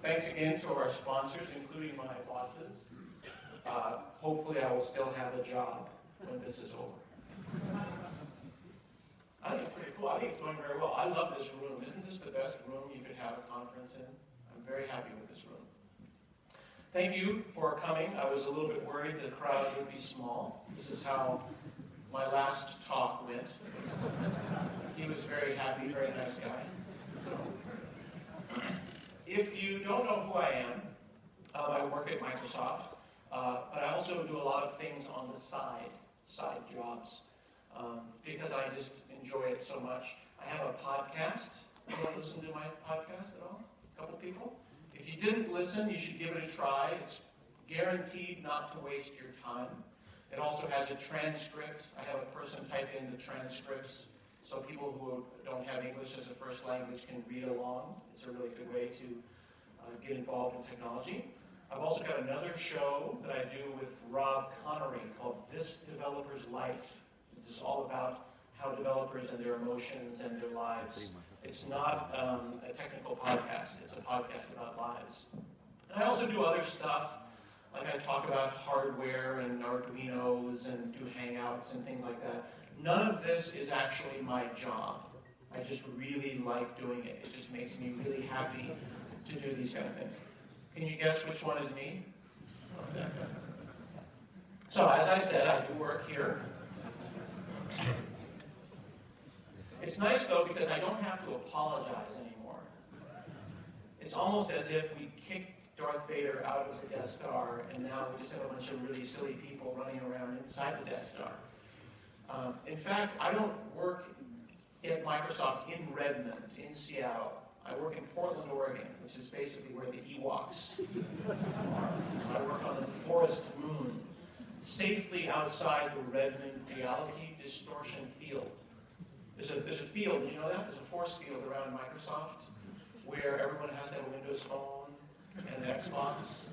Thanks again to our sponsors, including my bosses. Hopefully I will still have a job when this is over. I think it's pretty cool. I think it's going very well. I love this room. Isn't this the best room you could have a conference in? I'm very happy with this room. Thank you for coming. I was a little bit worried the crowd would be small. This is how my last talk went. He was very happy, very nice guy. So, if you don't know who I am, I work at Microsoft, but I also do a lot of things on the side jobs, because I just enjoy it so much. I have a podcast. Anyone listen to my podcast at all? A couple people? If you didn't listen, you should give it a try. It's guaranteed not to waste your time. It also has a transcript. I have a person type in the transcripts so people who don't have English as a first language can read along. It's a really good way to get involved in technology. I've also got another show that I do with Rob Connery called This Developer's Life. This is all about how developers and their emotions and their lives. It's not a technical podcast. It's a podcast about lives. And I also do other stuff, like I talk about hardware and Arduinos and do Hangouts and things like that. None of this is actually my job. I just really like doing it. It just makes me really happy to do these kind of things. Can you guess which one is me? So as I said, I do work here. It's nice though because I don't have to apologize anymore. It's almost as if we kicked Darth Vader out of the Death Star and now we just have a bunch of really silly people running around inside the Death Star. In fact, I don't work at Microsoft in Redmond, in Seattle. I work in Portland, Oregon, which is basically where the Ewoks are. So I work on the Forest Moon, safely outside the Redmond Reality Distortion Field. There's a field, did you know that? There's a force field around Microsoft where everyone has to have a Windows phone and an Xbox.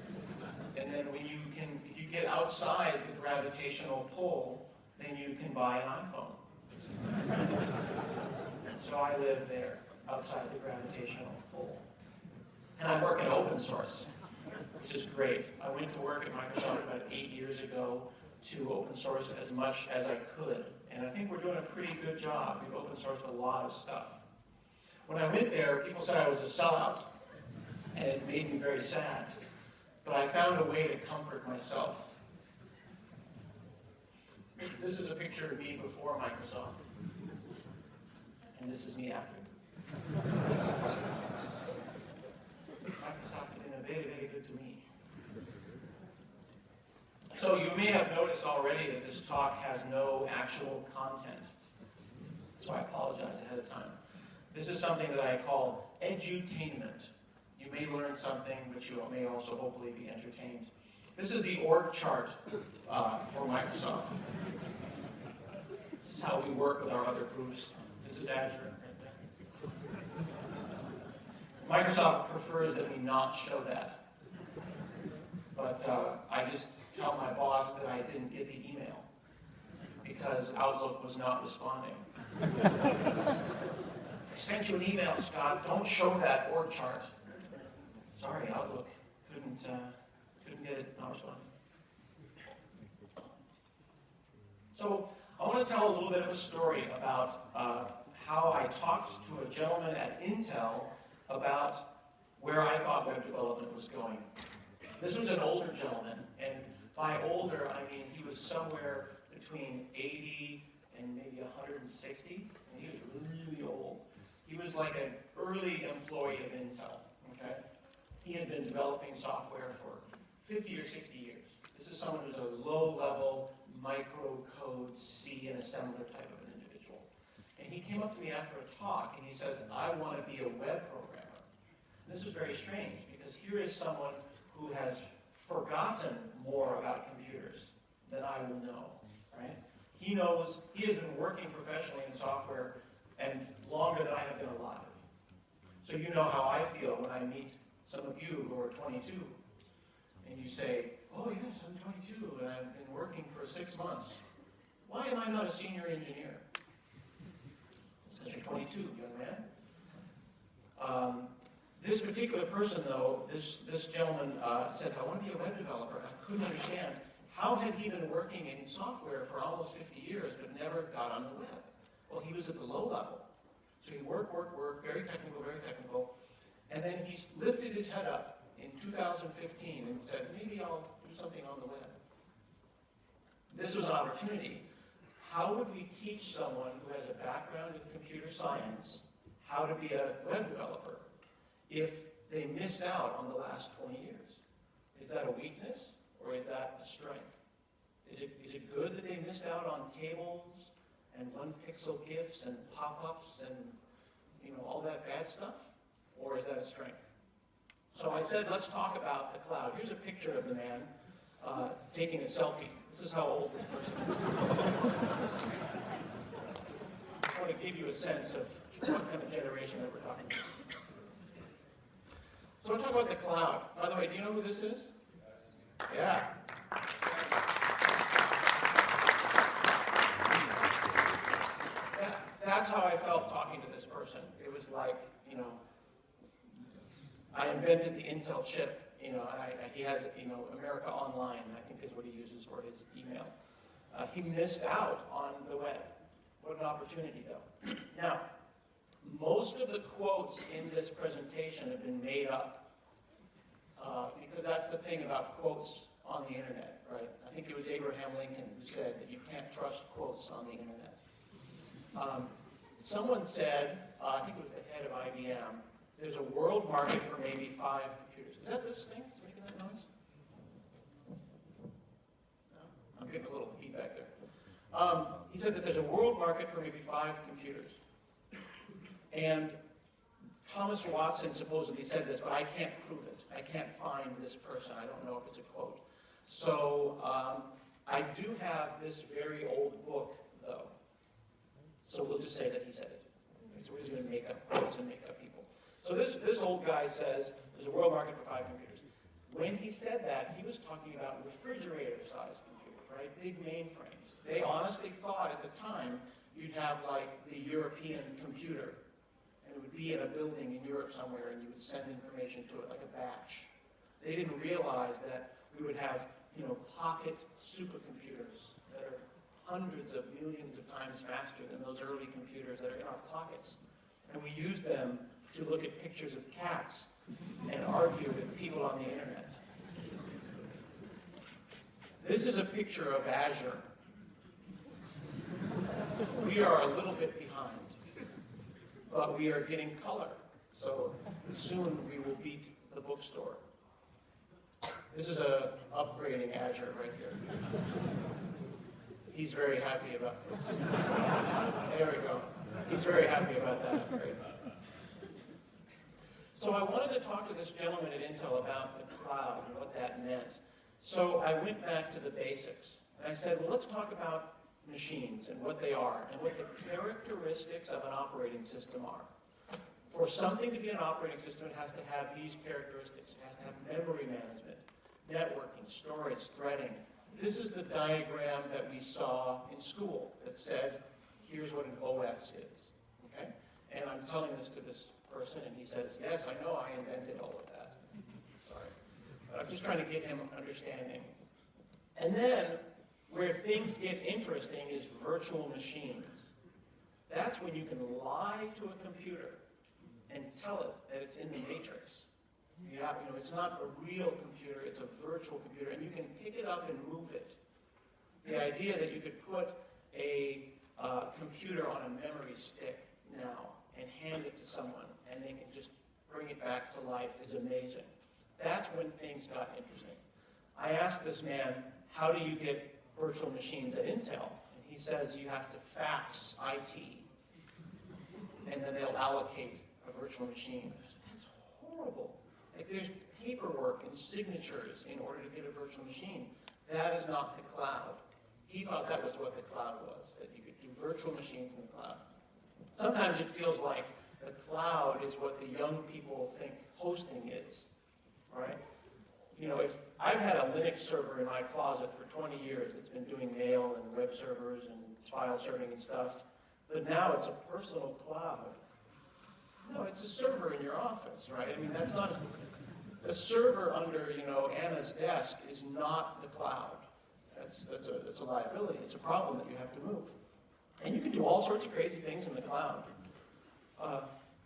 And then when if you get outside the gravitational pull, then you can buy an iPhone, which is nice. So I live there, outside the gravitational pull. And I work in open source, which is great. I went to work at Microsoft about 8 years ago to open source as much as I could. And I think we're doing a pretty good job. We've open sourced a lot of stuff. When I went there, people said I was a sellout, and it made me very sad. But I found a way to comfort myself. This is a picture of me before Microsoft, and this is me after. Microsoft has been very, very good to me. So you may have noticed already that this talk has no actual content. So I apologize ahead of time. This is something that I call edutainment. You may learn something, but you may also hopefully be entertained. This is the org chart for Microsoft. This is how we work with our other groups. This is Azure. Microsoft prefers that we not show that. But I just tell my boss that I didn't get the email because Outlook was not responding. I sent you an email, Scott. Don't show that org chart. Sorry, Outlook couldn't get it, not responding. So I want to tell a little bit of a story about how I talked to a gentleman at Intel about where I thought web development was going. This was an older gentleman, and by older, I mean he was somewhere between 80 and maybe 160, and he was really old. He was like an early employee of Intel, okay? He had been developing software for 50 or 60 years. This is someone who's a low-level microcode C and assembler type of an individual. And he came up to me after a talk, and he says, I want to be a web programmer. And this was very strange, because here is someone who has forgotten more about computers than I will know, right? He knows, he has been working professionally in software and longer than I have been alive. So you know how I feel when I meet some of you who are 22, and you say, oh yes, I'm 22, and I've been working for 6 months. Why am I not a senior engineer? It's because you're 22, young man. This particular person, though, this gentleman said, I want to be a web developer. I couldn't understand. How had he been working in software for almost 50 years but never got on the web? Well, he was at the low level. So he worked, very technical. And then he lifted his head up in 2015 and said, maybe I'll do something on the web. This was an opportunity. How would we teach someone who has a background in computer science how to be a web developer if they missed out on the last 20 years? Is that a weakness or is that a strength? Is it good that they missed out on tables and one-pixel GIFs and pop-ups and all that bad stuff? Or is that a strength? So I said, let's talk about the cloud. Here's a picture of the man taking a selfie. This is how old this person is. I just want to give you a sense of what kind of generation that we're talking about. So we'll talk about the cloud. By the way, do you know who this is? Yeah. That's how I felt talking to this person. It was like, I invented the Intel chip, and he has, America Online, I think is what he uses for his email. He missed out on the web. What an opportunity, though. Now, most of the quotes in this presentation have been made up because that's the thing about quotes on the internet, right? I think it was Abraham Lincoln who said that you can't trust quotes on the internet. Someone said, I think it was the head of IBM, there's a world market for maybe 5 computers. Is that this thing making that noise? No? I'm getting a little feedback there. He said that there's a world market for maybe 5 computers. And Thomas Watson supposedly said this, but I can't prove it. I can't find this person. I don't know if it's a quote. So I do have this very old book, though. So we'll just say that he said it. Okay, so we're just going to make up quotes and make up people. So this old guy says there's a world market for 5 computers. When he said that, he was talking about refrigerator-sized computers, right? Big mainframes. They honestly thought at the time you'd have like the European computer, and it would be in a building in Europe somewhere, and you would send information to it like a batch. They didn't realize that we would have, pocket supercomputers that are hundreds of millions of times faster than those early computers that are in our pockets. And we use them to look at pictures of cats and argue with people on the internet. This is a picture of Azure. We are a little bit behind, but we are getting color. So soon we will beat the bookstore. This is a upgrading Azure right here. He's very happy about this. There we go. He's very happy about that upgrade. So I wanted to talk to this gentleman at Intel about the cloud and what that meant. So I went back to the basics. And I said, well, let's talk about machines and what they are and what the characteristics of an operating system are. For something to be an operating system, it has to have these characteristics. It has to have memory management, networking, storage, threading. This is the diagram that we saw in school that said, here's what an OS is. Okay? And I'm telling this to this person, and he says, yes, I know I invented all of that. Sorry. But I'm just trying to get him understanding. And then, where things get interesting is virtual machines. That's when you can lie to a computer and tell it that it's in the matrix. It's not a real computer, it's a virtual computer, and you can pick it up and move it. The idea that you could put a computer on a memory stick now and hand it to someone, and they can just bring it back to life is amazing. That's when things got interesting. I asked this man, how do you get virtual machines at Intel? And he says you have to fax IT, and then they'll allocate a virtual machine. That's horrible. Like there's paperwork and signatures in order to get a virtual machine. That is not the cloud. He thought that was what the cloud was, that you could do virtual machines in the cloud. Sometimes it feels like the cloud is what the young people think hosting is, right? If I've had a Linux server in my closet for 20 years, it's been doing mail and web servers and file serving and stuff, but now it's a personal cloud. No, it's a server in your office, right? I mean, that's not a server under, Anna's desk is not the cloud. That's a liability. It's a problem that you have to move. And you can do all sorts of crazy things in the cloud.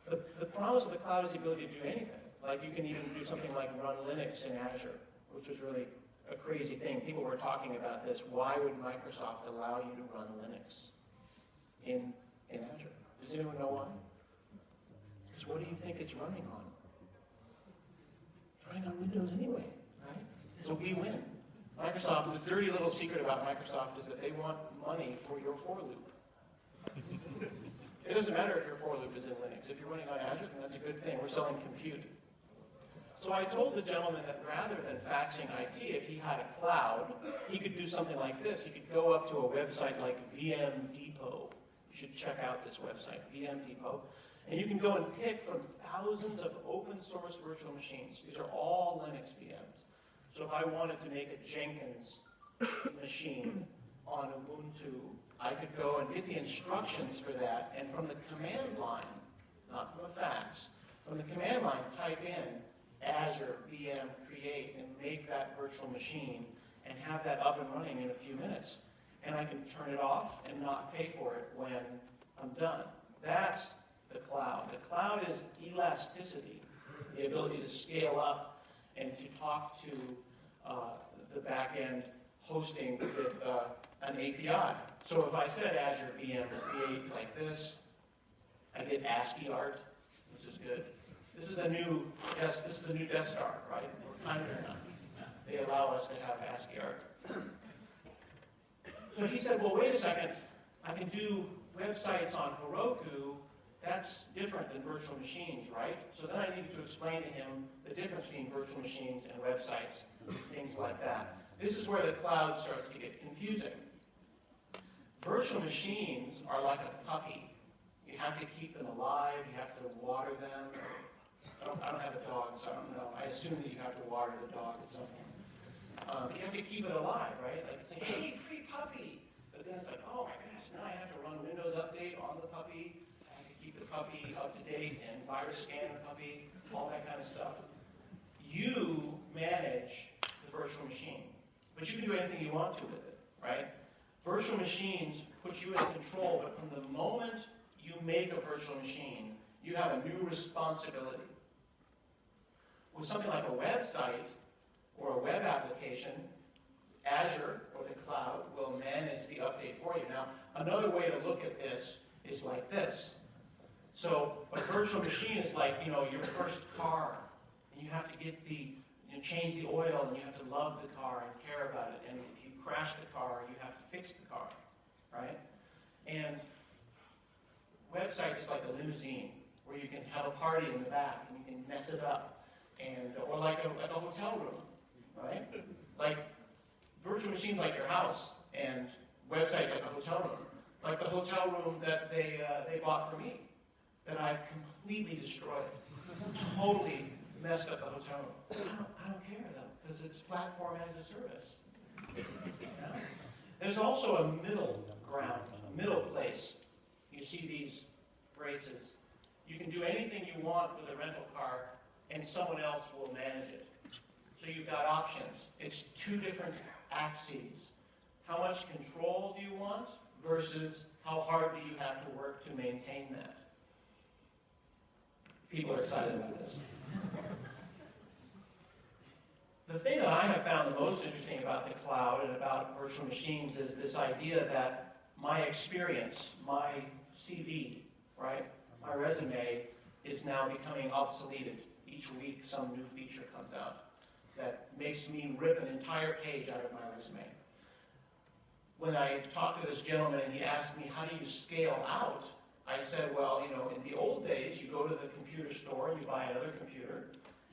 The promise of the cloud is the ability to do anything. Like you can even do something like run Linux in Azure, which was really a crazy thing. People were talking about this. Why would Microsoft allow you to run Linux in Azure? Does anyone know why? Because what do you think it's running on? It's running on Windows anyway, right? So we win. Microsoft, the dirty little secret about Microsoft is that they want money for your for loop. It doesn't matter if your for loop is in Linux. If you're running on Azure, then that's a good thing. We're selling compute. So I told the gentleman that rather than faxing IT, if he had a cloud, he could do something like this. He could go up to a website like VM Depot. You should check out this website, VM Depot. And you can go and pick from thousands of open source virtual machines. These are all Linux VMs. So if I wanted to make a Jenkins machine on Ubuntu, I could go and get the instructions for that, and from the command line, not from a fax, from the command line, type in Azure VM create and make that virtual machine and have that up and running in a few minutes. And I can turn it off and not pay for it when I'm done. That's the cloud. The cloud is elasticity, the ability to scale up and to talk to the back-end hosting with an API. So if I said Azure VM create like this, I get ASCII art, which is good. This is the new Death Star, right? We're kind of there now. They allow us to have ASCII art. So he said, well, wait a second. I can do websites on Heroku. That's different than virtual machines, right? So then I needed to explain to him the difference between virtual machines and websites, things like that. This is where the cloud starts to get confusing. Virtual machines are like a puppy. You have to keep them alive. You have to water them. I don't have a dog, so I don't know. I assume that you have to water the dog at some point. You have to keep it alive, right? Like it's like, hey, free puppy. But then it's like, oh my gosh, now I have to run Windows Update on the puppy. I have to keep the puppy up to date and virus scan the puppy, all that kind of stuff. You manage the virtual machine, but you can do anything you want to with it, right? Virtual machines put you in control, but from the moment you make a virtual machine, you have a new responsibility. With something like a website or a web application, Azure or the cloud will manage the update for you. Now, another way to look at this is like this. So a virtual machine is like, your first car, and you have to get change the oil, and you have to love the car and care about it. And if you crash the car, you have to fix the car, right? And websites is like a limousine, where you can have a party in the back and you can mess it up, or like a hotel room, right? Like virtual machines like your house, and websites like a hotel room, like the hotel room that they bought for me, that I've completely destroyed, totally messed up the hotel room. I don't care though, because it's platform as a service. Yeah. There's also a middle ground, a middle place. You see these braces. You can do anything you want with a rental car, and someone else will manage it. So you've got options. It's two different axes. How much control do you want versus how hard do you have to work to maintain that? People are excited about this. The thing that I have found the most interesting about the cloud and about virtual machines is this idea that my experience, my CV, right, my resume is now becoming obsoleted. Each week some new feature comes out that makes me rip an entire page out of my resume. When I talked to this gentleman and he asked me, how do you scale out? I said, well, in the old days, you go to the computer store and you buy another computer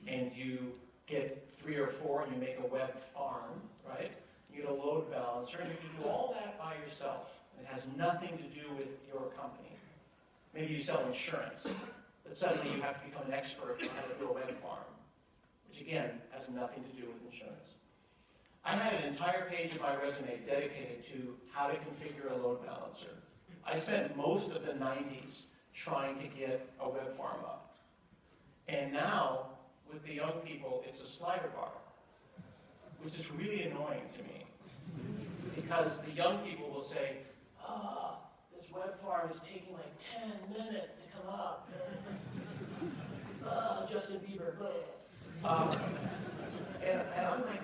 and you get 3 or 4 and you make a web farm, right? You get a load balancer and you can do all that by yourself. It has nothing to do with your company. Maybe you sell insurance, but suddenly you have to become an expert on how to do a web farm, which again has nothing to do with insurance. I had an entire page of my resume dedicated to how to configure a load balancer. I spent most of the 90s trying to get a web farm up. And now, with the young people, it's a slider bar, which is really annoying to me. Because the young people will say, this web farm is taking like 10 minutes to come up. Justin Bieber, and I'm like,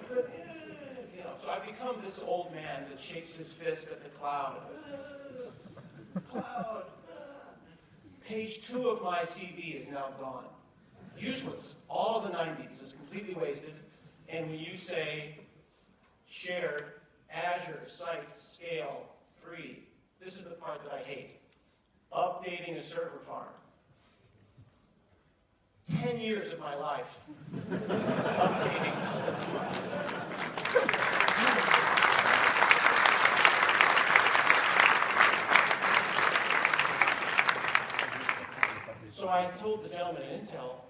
so I've become this old man that shakes his fist at the cloud. Cloud. Page 2 of my CV is now gone. Useless. All of the 90s is completely wasted. And when you say shared, Azure, site, scale, free, this is the part that I hate. Updating a server farm. 10 years of my life updating a server farm. So I told the gentleman at Intel,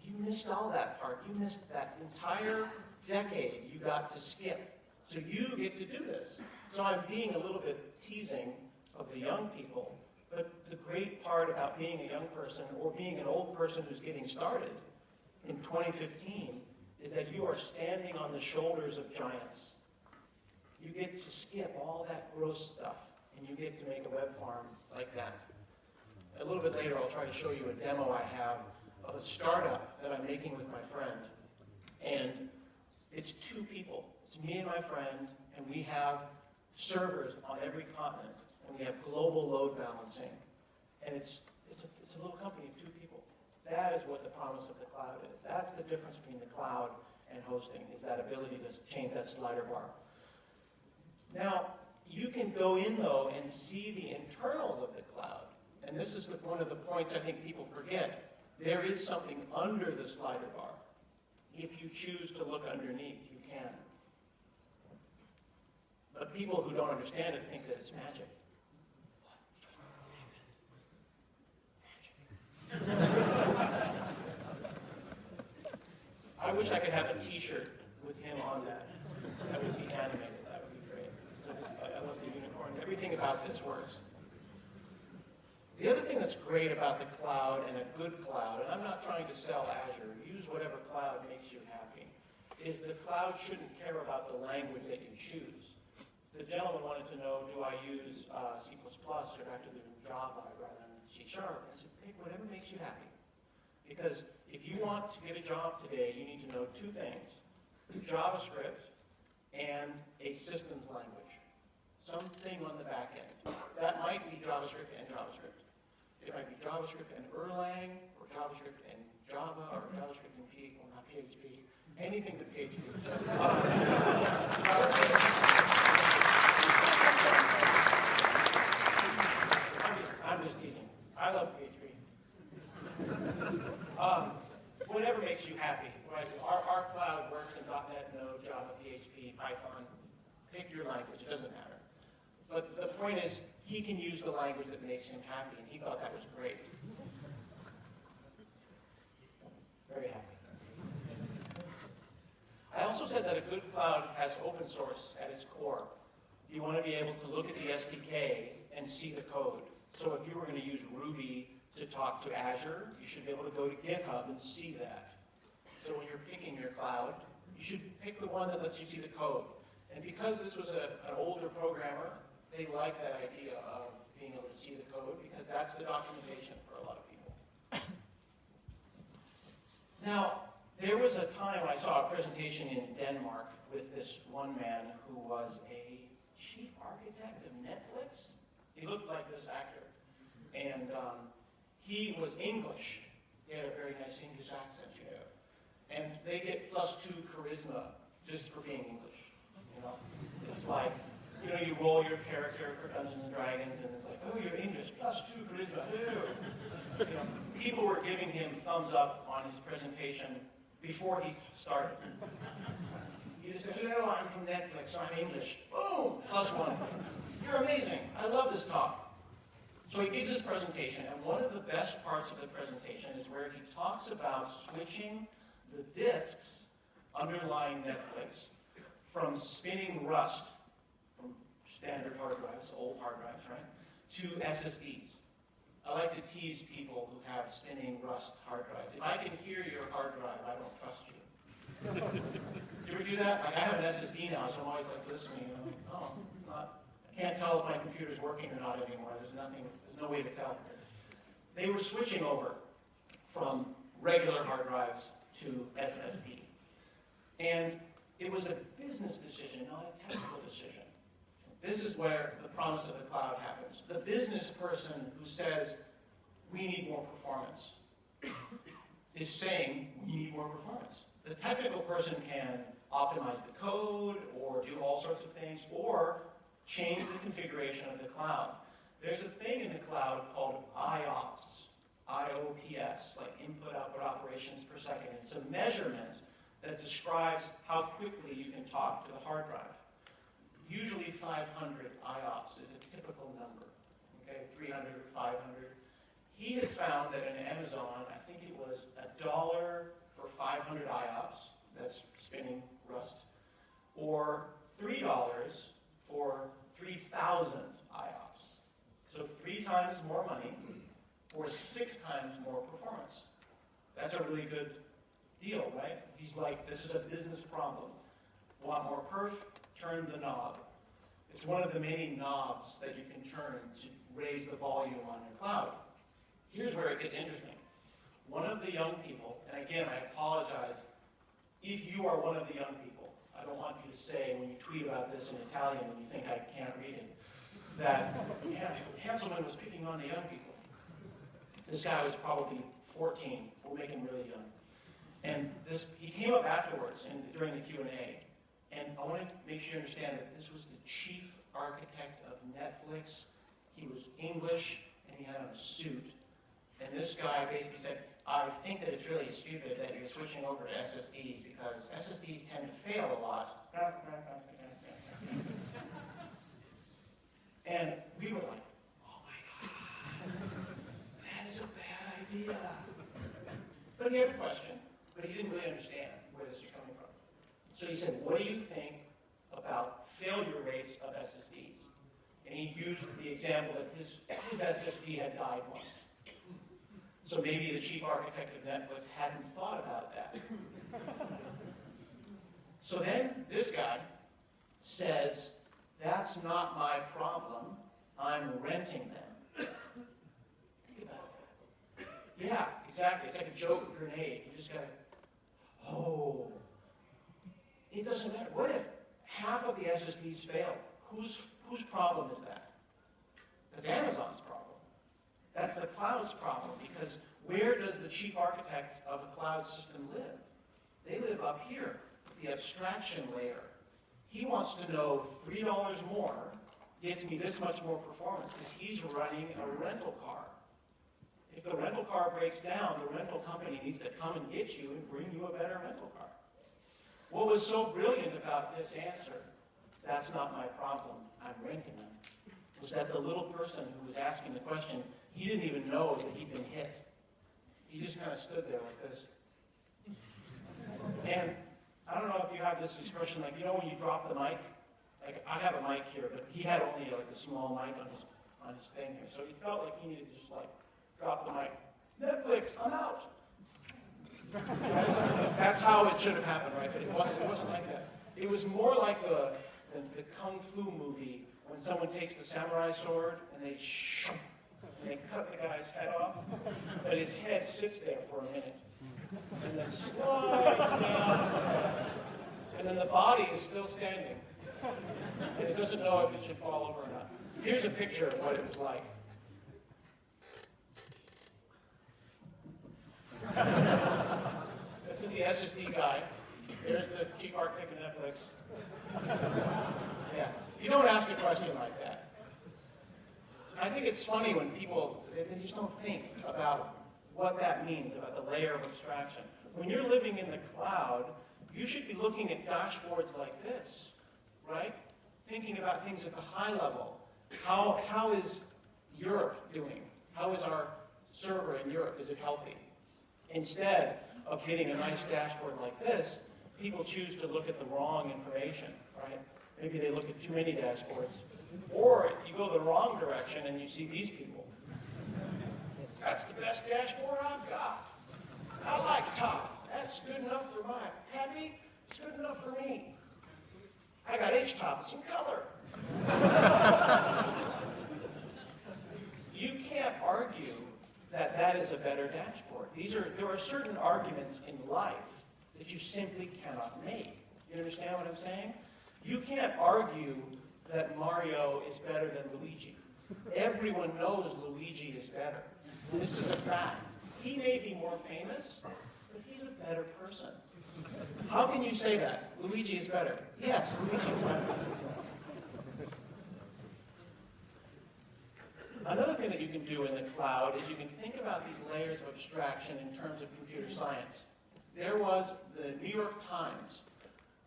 you missed all that part. You missed that entire decade you got to skip. So you get to do this. So I'm being a little bit teasing of the young people, but the great part about being a young person or being an old person who's getting started in 2015 is that you are standing on the shoulders of giants. You get to skip all that gross stuff, and you get to make a web farm like that. A little bit later, I'll try to show you a demo I have of a startup that I'm making with my friend. And it's 2 people. It's me and my friend, and we have servers on every continent, and we have global load balancing. And it's a little company of 2 people. That is what the promise of the cloud is. That's the difference between the cloud and hosting, is that ability to change that slider bar. Now, you can go in, though, and see the internals of the cloud. And this is one of the points I think people forget. There is something under the slider bar. If you choose to look underneath, you can. But people who don't understand it think that it's magic. I wish I could have a T-shirt with him on that. That would be animated. That would be great. So I love the unicorn. Everything about this works. The other thing that's great about the cloud and a good cloud, and I'm not trying to sell Azure, use whatever cloud makes you happy, is the cloud shouldn't care about the language that you choose. The gentleman wanted to know, do I use C++ or do I have to do Java rather than C#? I said, pick whatever makes you happy. Because if you want to get a job today, you need to know 2 things, JavaScript and a systems language. Something on the back end. That might be JavaScript and JavaScript. It might be JavaScript and Erlang, or JavaScript and Java, or JavaScript and not PHP, anything but PHP. I'm just teasing. I love PHP. Whatever makes you happy, right? Our cloud works in .NET, Node, Java, PHP, Python. Pick your language, it doesn't matter. But the point is, he can use the language that makes him happy, and he thought that was great. Very happy. I also said that a good cloud has open source at its core. You want to be able to look at the SDK and see the code. So if you were going to use Ruby to talk to Azure, you should be able to go to GitHub and see that. So when you're picking your cloud, you should pick the one that lets you see the code. And because this was an older programmer, they like that idea of being able to see the code because that's the documentation for a lot of people. Now, there was a time I saw a presentation in Denmark with this one man who was a chief architect of Netflix. He looked like this actor. And he was English. He had a very nice English accent, you know. And they get +2 charisma just for being English. You know, it's like, you know, you roll your character for Dungeons and Dragons, and it's like, oh, you're English, +2 charisma. You know, people were giving him thumbs up on his presentation before he started. He just said, hello, I'm from Netflix, I'm English. Boom, +1. You're amazing. I love this talk. So he gives his presentation, and one of the best parts of the presentation is where he talks about switching the disks underlying Netflix from spinning rust, from standard hard drives, old hard drives, right, to SSDs. I like to tease people who have spinning Rust hard drives. If I can hear your hard drive, I don't trust you. Do you ever do that? Like, I have an SSD now, so I'm always like listening, and I'm like, oh, it's not, I can't tell if my computer's working or not anymore. There's no way to tell. They were switching over from regular hard drives to SSD. And it was a business decision, not a technical decision. This is where the promise of the cloud happens. The business person who says, we need more performance, is saying, we need more performance. The technical person can optimize the code or do all sorts of things or change the configuration of the cloud. There's a thing in the cloud called IOPS, IOPS, like input-output operations per second. It's a measurement that describes how quickly you can talk to the hard drive. Usually 500 IOPS is a typical number, okay, 300 or 500. He had found that in Amazon, I think it was $1 for 500 IOPS, that's spinning Rust, or $3 for 3,000 IOPS. So 3 times more money, or 6 times more performance. That's a really good deal, right? He's like, this is a business problem. Want more perf? Turn the knob. It's one of the many knobs that you can turn to raise the volume on your cloud. Here's where it gets interesting. One of the young people, and again, I apologize if you are one of the young people. I don't want you to say when you tweet about this in Italian and you think I can't read it, that Hanselman was picking on the young people. This guy was probably 14. We'll make him really young. And he came up afterwards during the Q&A. And I want to make sure you understand that this was the chief architect of Netflix. He was English, and he had on a suit. And this guy basically said, I think that it's really stupid that you're switching over to SSDs because SSDs tend to fail a lot. And we were like, oh my God, that is a bad idea. But he had a question, but he didn't really understand where this was coming from. So he said, what do you think about failure rates of SSDs? And he used the example that his SSD had died once. So maybe the chief architect of Netflix hadn't thought about that. So then this guy says, that's not my problem, I'm renting them. Think about that. Yeah, exactly. It's like a joke grenade. You just gotta, oh. It doesn't matter. What if half of the SSDs fail? Whose problem is that? That's Amazon's problem. That's the cloud's problem, because where does the chief architect of a cloud system live? They live up here, the abstraction layer. He wants to know $3 more gets me this much more performance, because he's running a rental car. If the rental car breaks down, the rental company needs to come and get you and bring you a better rental car. What was so brilliant about this answer, that's not my problem, I'm renting them, was that the little person who was asking the question, he didn't even know that he'd been hit. He just kind of stood there like this. And I don't know if you have this expression, like, you know when you drop the mic? Like, I have a mic here, but he had only like a small mic on his thing here. So he felt like he needed to just like drop the mic. Netflix, I'm out. That's how it should have happened, right? But it wasn't like that. It was more like the Kung Fu movie when someone takes the samurai sword and they cut the guy's head off, but his head sits there for a minute. And then slides down his head. And then the body is still standing. And it doesn't know if it should fall over or not. Here's a picture of what it was like. This is the SSD guy. There's the chief architect of Netflix. Yeah. You don't ask a question like that. I think it's funny when people, they just don't think about what that means, about the layer of abstraction. When you're living in the cloud, you should be looking at dashboards like this, right? Thinking about things at the high level. How is Europe doing? How is our server in Europe? Is it healthy? Instead of getting a nice dashboard like this, people choose to look at the wrong information, right? Maybe they look at too many dashboards. Or you go the wrong direction and you see these people. That's the best dashboard I've got. I like top. That's good enough for my happy. It's good enough for me. I got H-top. It's in color. You can't argue that that is a better dashboard. There are certain arguments in life that you simply cannot make. You understand what I'm saying? You can't argue that Mario is better than Luigi. Everyone knows Luigi is better. This is a fact. He may be more famous, but he's a better person. How can you say that? Luigi is better. Yes, Luigi is better. Another thing that you can do in the cloud is you can think about these layers of abstraction in terms of computer science. There was the New York Times,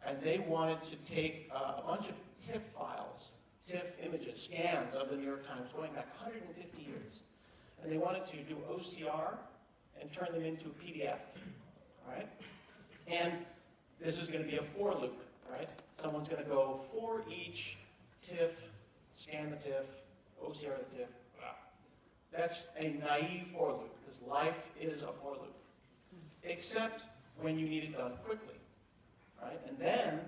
and they wanted to take a bunch of TIFF files, TIFF images, scans of the New York Times going back 150 years. And they wanted to do OCR and turn them into a PDF, right? And this is going to be a for loop, right? Someone's going to go for each TIFF, scan the TIFF, OCR the TIFF. That's a naive for loop, because life is a for loop, except when you need it done quickly, right? And then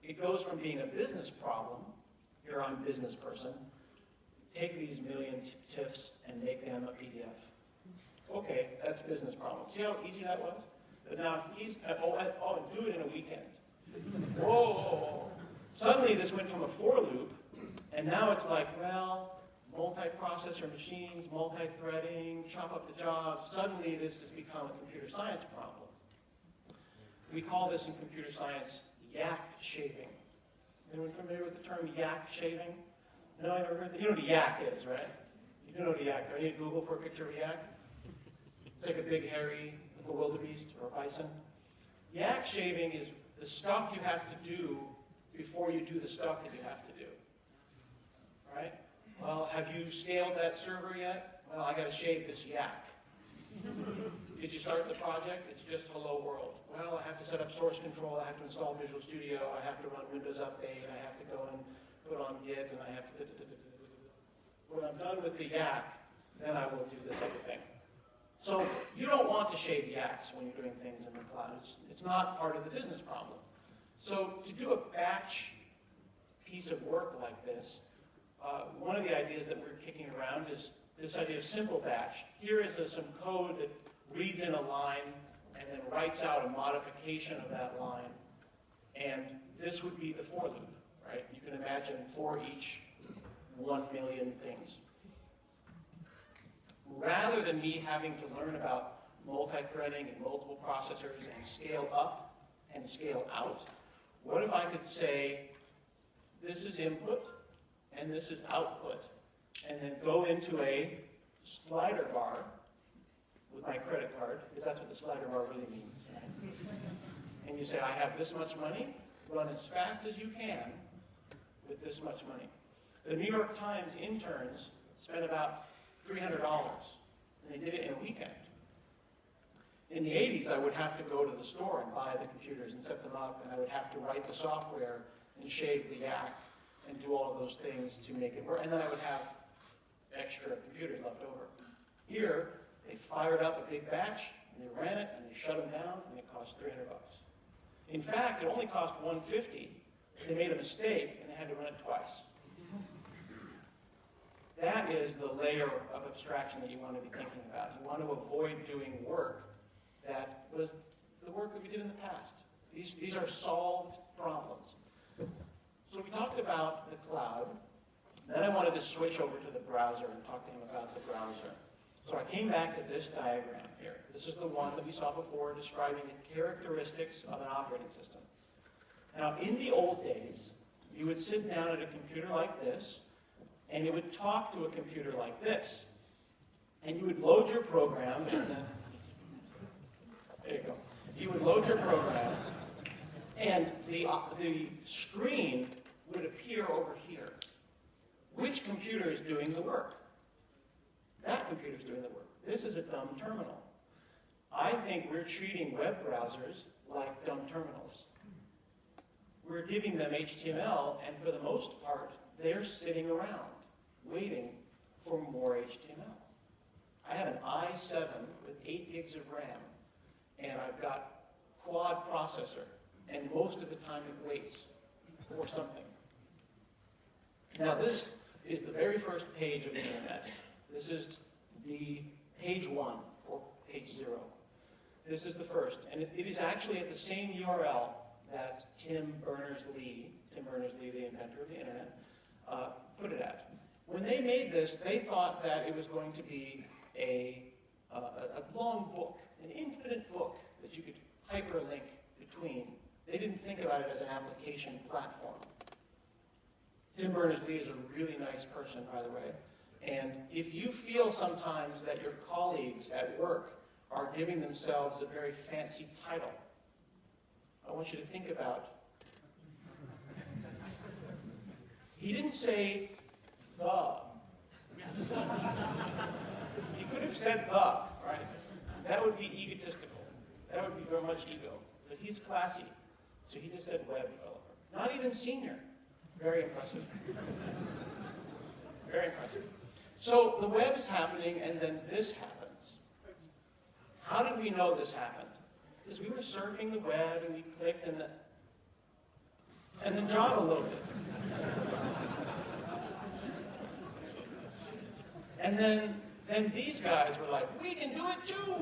it goes from being a business problem, here I'm a business person, take these million TIFFs and make them a PDF. Okay, that's a business problem. See how easy that was? But now he's, and do it in a weekend. Whoa. Suddenly this went from a for loop, and now it's like, well, multi-processor machines, multi-threading, chop up the jobs. Suddenly this has become a computer science problem. We call this in computer science yak shaving. Anyone familiar with the term yak shaving? No, I never heard that. You know what a yak is, right? You do know what a yak is. You need to Google for a picture of a yak. It's like a big, hairy, like a wildebeest or a bison. Yak shaving is the stuff you have to do before you do the stuff that you have to do. Right? Well, have you scaled that server yet? Well, I got to shave this yak. Did you start the project? It's just hello world. Well, I have to set up source control. I have to install Visual Studio. I have to run Windows Update. I have to go and put on Git, and I have to. When I'm done with the yak, then I will do this other thing. So you don't want to shave yaks when you're doing things in the cloud. It's not part of the business problem. So to do a batch piece of work like this, one of the ideas that we're kicking around is this idea of simple batch. Here is some code that reads in a line and then writes out a modification of that line. And this would be the for loop, right? You can imagine for each 1 million things. Rather than me having to learn about multi-threading and multiple processors and scale up and scale out, what if I could say, this is input and this is output, and then go into a slider bar with my credit card, because that's what the slider bar really means. Right? And you say, I have this much money, run as fast as you can with this much money. The New York Times interns spent about $300, and they did it in a weekend. In the 80s, I would have to go to the store and buy the computers and set them up, and I would have to write the software and shave the yak and do all of those things to make it work, and then I would have extra computers left over. Here, they fired up a big batch, and they ran it, and they shut them down, and it cost $300. In fact, it only cost $150. They made a mistake, and they had to run it twice. That is the layer of abstraction that you want to be thinking about. You want to avoid doing work that was the work that we did in the past. These are solved problems. So we talked about the cloud. Then I wanted to switch over to the browser and talk to him about the browser. So I came back to this diagram here. This is the one that we saw before describing the characteristics of an operating system. Now, in the old days, you would sit down at a computer like this, and it would talk to a computer like this. And you would load your program, and then, there you go. You would load your program, and the screen would appear over here. Which computer is doing the work? That computer is doing the work. This is a dumb terminal. I think we're treating web browsers like dumb terminals. We're giving them HTML, and for the most part, they're sitting around waiting for more HTML. I have an i7 with 8 gigs of RAM, and I've got quad processor, and most of the time it waits for something. Now this is the very first page of the internet. This is the page 1, or page 0. This is the first, and it is actually at the same URL that Tim Berners-Lee, the inventor of the internet, put it at. When they made this, they thought that it was going to be a long book, an infinite book that you could hyperlink between. They didn't think about it as an application platform. Tim Berners-Lee is a really nice person, by the way. And if you feel sometimes that your colleagues at work are giving themselves a very fancy title, I want you to think about, he didn't say the. He could have said the, right? That would be egotistical. That would be very much ego. But he's classy. So he just said web developer. Not even senior. Very impressive. Very impressive. So the web is happening, and then this happens. How did we know this happened? Because we were surfing the web, and we clicked, and then Java loaded. And then these guys were like, we can do it too!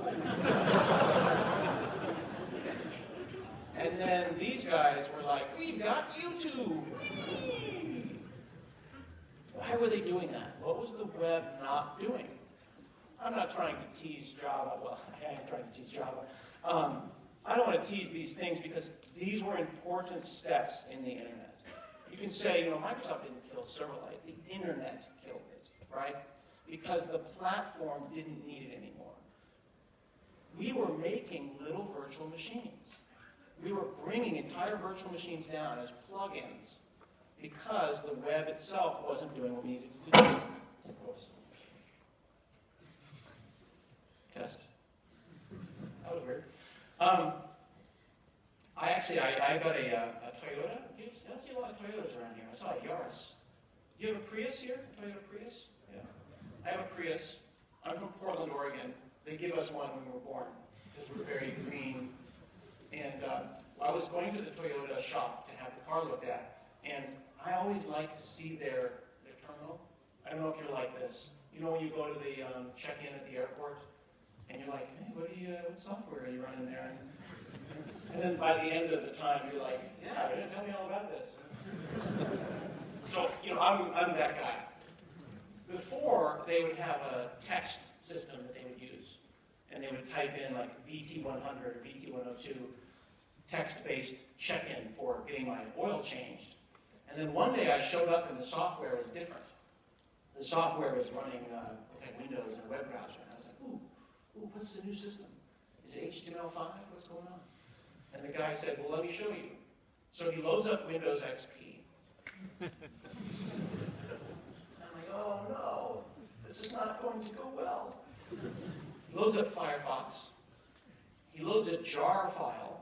And then these guys were like, we've got YouTube! Why were they doing that? What was the web not doing? I'm not trying to tease Java. Well, I am trying to tease Java. I don't want to tease these things because these were important steps in the internet. You can say, Microsoft didn't kill Silverlight. The internet killed it, right? Because the platform didn't need it anymore. We were making little virtual machines. We were bringing entire virtual machines down as plugins because the web itself wasn't doing what we needed to do. Test. That was weird. I got a Toyota. You don't see a lot of Toyotas around here. I saw a Yaris. Do you have a Prius here? A Toyota Prius? Yeah. I have a Prius. I'm from Portland, Oregon. They gave us one when we were born because we're very green. And I was going to the Toyota shop to have the car looked at, and I always like to see their terminal. I don't know if you're like this. You know when you go to the check-in at the airport, and you're like, hey, what software are you running there? And then by the end of the time, you're like, yeah, tell me all about this. So, I'm that guy. Before, they would have a text system that they would use, and they would type in like VT100 or VT102 text-based check-in for getting my oil changed. And then one day I showed up and the software was different. The software was running Windows and a web browser. And I was like, ooh, what's the new system? Is it HTML5? What's going on? And the guy said, well, let me show you. So he loads up Windows XP. I'm like, oh no, this is not going to go well. He loads up Firefox. He loads a jar file,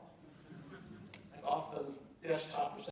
like off the desktop